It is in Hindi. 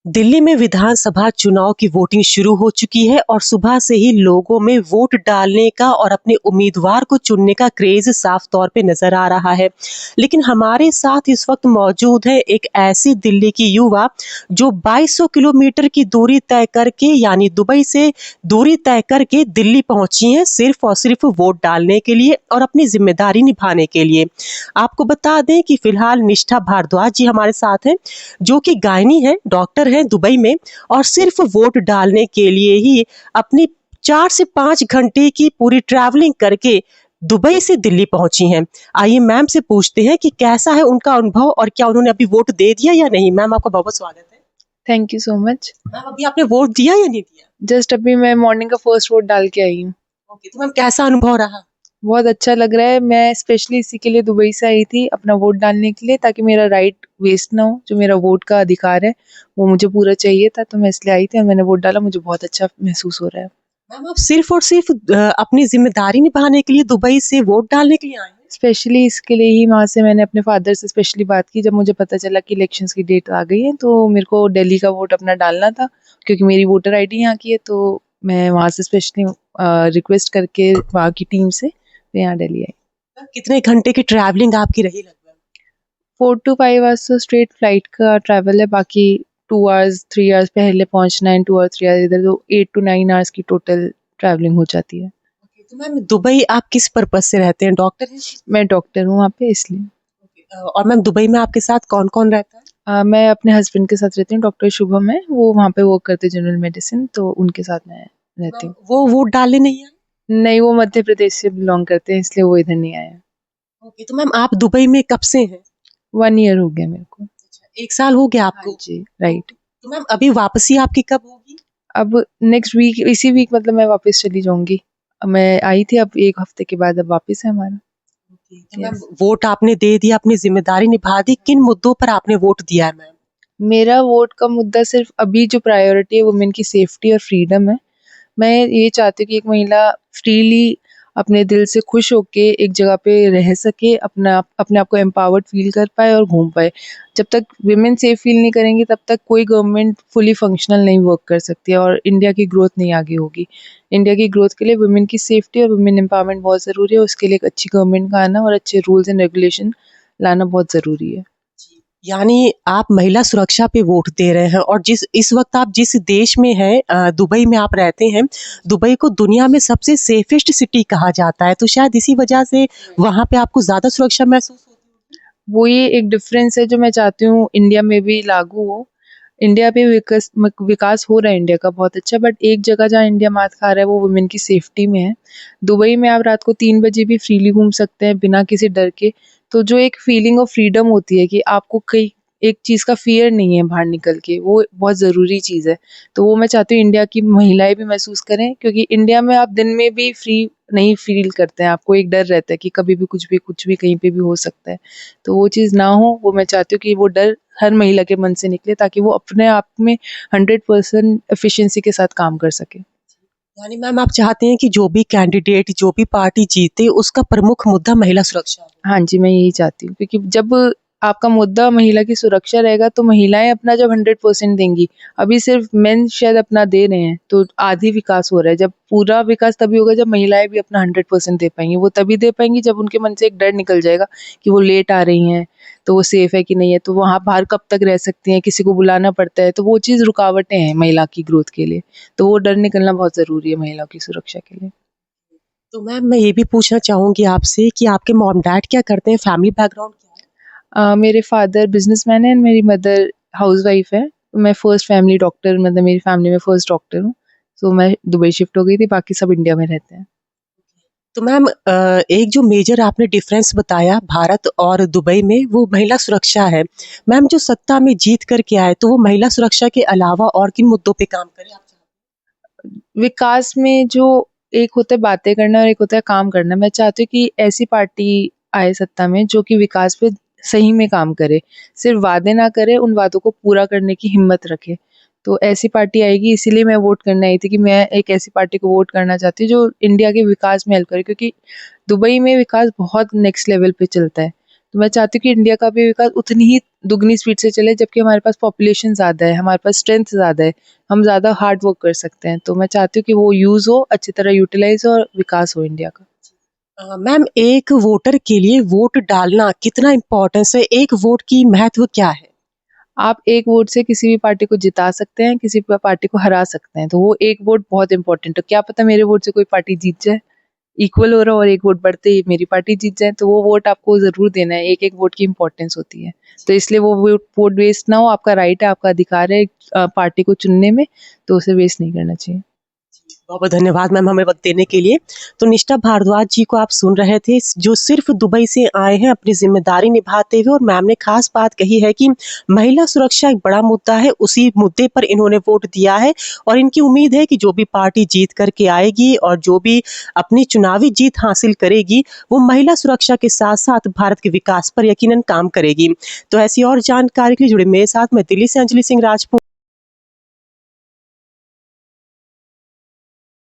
दिल्ली में विधानसभा चुनाव की वोटिंग शुरू हो चुकी है और सुबह से ही लोगों में वोट डालने का और अपने उम्मीदवार को चुनने का क्रेज साफ तौर पे नजर आ रहा है। लेकिन हमारे साथ इस वक्त मौजूद है एक ऐसी दिल्ली की युवा जो 2200 किलोमीटर की दूरी तय करके यानी दुबई से दूरी तय करके दिल्ली पहुंची है सिर्फ और सिर्फ वोट डालने के लिए और अपनी जिम्मेदारी निभाने के लिए। आपको बता दें कि फिलहाल निष्ठा भारद्वाज जी हमारे साथ हैं, जो कि गायनी है, डॉक्टर है दुबई में, और सिर्फ वोट डालने के लिए ही अपनी 4 से 5 घंटे की पूरी ट्रैवलिंग करके दुबई से दिल्ली पहुंची हैं। आइए मैम से पूछते हैं कि कैसा है उनका अनुभव और क्या उन्होंने अभी वोट दे दिया या नहीं। मैम आपका बहुत बहुत स्वागत है। Thank you so much. Ma'am अभी आपने वोट दिया या नहीं दिया? जस्ट अभी मैं मॉर्निंग का फर्स्ट वोट डाल के आई हूँ। ओके, तो मैम कैसा अनुभव रहा? बहुत अच्छा लग रहा है। मैं स्पेशली इसी के लिए दुबई से आई थी, अपना वोट डालने के लिए, ताकि मेरा राइट वेस्ट ना हो। जो मेरा वोट का अधिकार है वो मुझे पूरा चाहिए था, तो मैं इसलिए आई थी और मैंने वोट डाला। मुझे बहुत अच्छा महसूस हो रहा है। मैम आप सिर्फ और सिर्फ अपनी जिम्मेदारी निभाने के लिए दुबई से वोट डालने के लिए आए हैं? स्पेशली इसके लिए ही वहाँ से मैंने अपने फादर से स्पेशली बात की। जब मुझे पता चला कि इलेक्शंस की डेट आ गई है, तो मेरे को दिल्ली का वोट अपना डालना था, क्योंकि मेरी वोटर आईडी यहाँ की है। तो मैं वहाँ से स्पेशली रिक्वेस्ट करके वहाँ की टीम से मैं यहाँ दिल्ली आई। मैम, कितने घंटे की ट्रैवलिंग आपकी रही लगभग? 4 to 5 आवर्स तो स्ट्रेट फ्लाइट का ट्रैवल है। बाकी 2 आवर्स 3 आवर्स पहले पहुंचना है, 2 और 3 आवर्स इधर, तो 8 to 9 आवर्स की टोटल ट्रैवलिंग हो जाती है। ओके, तो मैम दुबई आप किस पर्पज से रहते हैं, डॉक्टर हैं? मैं डॉक्टर हूँ वहाँ पे, इसलिए। और मैम दुबई में आपके साथ कौन कौन रहता है? मैं अपने हस्बैंड के साथ रहती हूँ, डॉक्टर शुभम है, वो वहाँ पे वर्क करते हैं जनरल मेडिसिन, तो उनके साथ मैं रहती हूँ। वो वोट डालने नहीं आए? नहीं, वो मध्य प्रदेश से बिलोंग करते हैं, इसलिए वो इधर नहीं आए हैं। ओके, तो मैम आप दुबई में कब से हैं? 1 ईयर हो गया मेरे को। अच्छा, 1 साल हो गया हाँ आपको? जी, राइट। तो मैम अभी वापसी आपकी कब होगी? अब नेक्स्ट वीक, इसी वीक मतलब मैं वापस चली जाऊंगी। मैं आई थी, अब 1 हफ्ते के बाद अब वापस है हमारा। ओके, तो मैम यस। वोट आपने दे दिया, अपनी जिम्मेदारी निभा दी, किन मुद्दों पर आपने वोट दिया है मैम? मेरा वोट का मुद्दा सिर्फ अभी जो प्रायोरिटी है वुमेन की सेफ्टी और फ्रीडम है। मैं ये चाहती हूँ कि एक महिला फ्रीली अपने दिल से खुश होके एक जगह पे रह सके, अपने आप को एम्पावर्ड फील कर पाए और घूम पाए। जब तक विमेन सेफ फील नहीं करेंगी, तब तक कोई गवर्नमेंट फुली फंक्शनल नहीं वर्क कर सकती है और इंडिया की ग्रोथ नहीं आगे होगी। इंडिया की ग्रोथ के लिए वुमेन की सेफ्टी और वुमेन एम्पावरमेंट बहुत ज़रूरी है। उसके लिए एक अच्छी गवर्नमेंट का आना और अच्छे रूल्स एंड रेगुलेशन लाना बहुत ज़रूरी है। यानी आप महिला सुरक्षा पे वोट दे रहे हैं, और इस वक्त आप जिस देश में हैं, दुबई में आप रहते हैं, दुबई को दुनिया में सबसे सेफेस्ट सिटी कहा जाता है, तो शायद इसी वजह से वहां पे आपको ज्यादा सुरक्षा महसूस होती है। वो ये एक डिफरेंस है जो मैं चाहती हूँ इंडिया में भी लागू हो। इंडिया पे विकास हो रहा है इंडिया का बहुत अच्छा, बट एक जगह जहाँ इंडिया मात खा रहा है वो वुमेन की सेफ्टी में है। दुबई में आप रात को 3 बजे भी फ्रीली घूम सकते हैं बिना किसी डर के। तो जो एक फीलिंग ऑफ फ्रीडम होती है कि आपको कहीं एक चीज़ का फियर नहीं है बाहर निकल के, वो बहुत ज़रूरी चीज़ है। तो वो मैं चाहती हूँ इंडिया की महिलाएं भी महसूस करें, क्योंकि इंडिया में आप दिन में भी फ्री नहीं फील करते हैं। आपको एक डर रहता है कि कभी भी कुछ भी कहीं पे भी हो सकता है। तो वो चीज़ ना हो, वो मैं चाहती हूँ कि वो डर हर महिला के मन से निकले, ताकि वो अपने आप में 100% एफिशिएंसी के साथ काम कर सके। यानी मैम आप चाहते हैं कि जो भी कैंडिडेट, जो भी पार्टी जीते, उसका प्रमुख मुद्दा महिला सुरक्षा हो। हाँ जी, मैं यही चाहती हूँ, क्योंकि जब आपका मुद्दा महिला की सुरक्षा रहेगा तो महिलाएं अपना जब 100% देंगी। अभी सिर्फ मेन शायद अपना दे रहे हैं, तो आधी विकास हो रहा है। जब पूरा विकास तभी होगा जब महिलाएं भी अपना 100% दे पाएंगी। वो तभी दे पाएंगी जब उनके मन से एक डर निकल जाएगा कि वो लेट आ रही हैं, तो वो सेफ है कि नहीं है, तो वहाँ बाहर कब तक रह सकती हैं, किसी को बुलाना पड़ता है। तो वो चीज़ रुकावटें हैं महिला की ग्रोथ के लिए। तो वो डर निकलना बहुत ज़रूरी है महिलाओं की सुरक्षा के लिए। तो मैम मैं ये भी पूछना चाहूंगी आपसे कि आपके मॉम डैड क्या करते हैं, फैमिली बैकग्राउंड क्या है? मेरे फादर बिजनेसमैन है एंड मेरी मदर हाउसवाइफ है। मैं फर्स्ट फैमिली डॉक्टर, मतलब मेरी फैमिली में फर्स्ट डॉक्टर हूँ। तो मैं दुबई शिफ्ट हो गई थी, बाकी सब इंडिया में रहते हैं। तो मैम एक जो मेजर आपने डिफरेंस बताया भारत और दुबई में, वो महिला सुरक्षा है। मैम जो सत्ता में जीत करके आए, तो वो महिला सुरक्षा के अलावा और किन मुद्दों पे काम करें आप चाहते विकास में जो एक होता है बातें करना और एक होता है काम करना, मैं चाहती हूँ कि ऐसी पार्टी आए सत्ता में जो कि विकास पे सही में काम करे, सिर्फ वादे ना करे, उन वादों को पूरा करने की हिम्मत रखे। तो ऐसी पार्टी आएगी, इसीलिए मैं वोट करने आई थी कि मैं एक ऐसी पार्टी को वोट करना चाहती हूँ जो इंडिया के विकास में हेल्प करे, क्योंकि दुबई में विकास बहुत नेक्स्ट लेवल पे चलता है। तो मैं चाहती हूँ कि इंडिया का भी विकास उतनी ही दुगनी स्पीड से चले, जबकि हमारे पास पॉपुलेशन ज़्यादा है, हमारे पास स्ट्रेंथ ज़्यादा है, हम ज़्यादा हार्ड वर्क कर सकते हैं। तो मैं चाहती हूँ कि वो यूज़ हो, अच्छी तरह यूटिलाइज़ हो और विकास हो इंडिया का। मैम, एक वोटर के लिए वोट डालना कितना इम्पोर्टेंस है? एक वोट की महत्व क्या है? आप एक वोट से किसी भी पार्टी को जिता सकते हैं, किसी पार्टी को हरा सकते हैं, तो वो एक वोट बहुत इंपॉर्टेंट है। क्या पता मेरे वोट से कोई पार्टी जीत जाए, इक्वल हो रहा हो और एक वोट बढ़ते ही मेरी पार्टी जीत जाए, तो वो वोट आपको ज़रूर देना है। एक-एक वोट की इम्पोर्टेंस होती है। तो इसलिए वो वोट वेस्ट ना हो, आपका राइट है, आपका अधिकार है पार्टी को चुनने में, तो उसे वेस्ट नहीं करना चाहिए। बहुत-बहुत धन्यवाद मैम हमें वक़्त देने के लिए। तो निष्ठा भारद्वाज जी को आप सुन रहे थे, जो सिर्फ़ दुबई से आए हैं अपनी ज़िम्मेदारी निभाते हुए, और मैम ने ख़ास बात कही है कि महिला सुरक्षा एक बड़ा मुद्दा है, उसी मुद्दे पर इन्होंने वोट दिया है और इनकी उम्मीद है कि जो भी पार्टी जीत कर के आएगी और जो भी अपनी चुनावी जीत हासिल करेगी, वो महिला सुरक्षा के साथ-साथ भारत के विकास पर यकीनन काम करेगी। तो ऐसी और जानकारी के लिए जुड़े मेरे साथ, मैं दिल्ली से अंजलि सिंह राजपूत।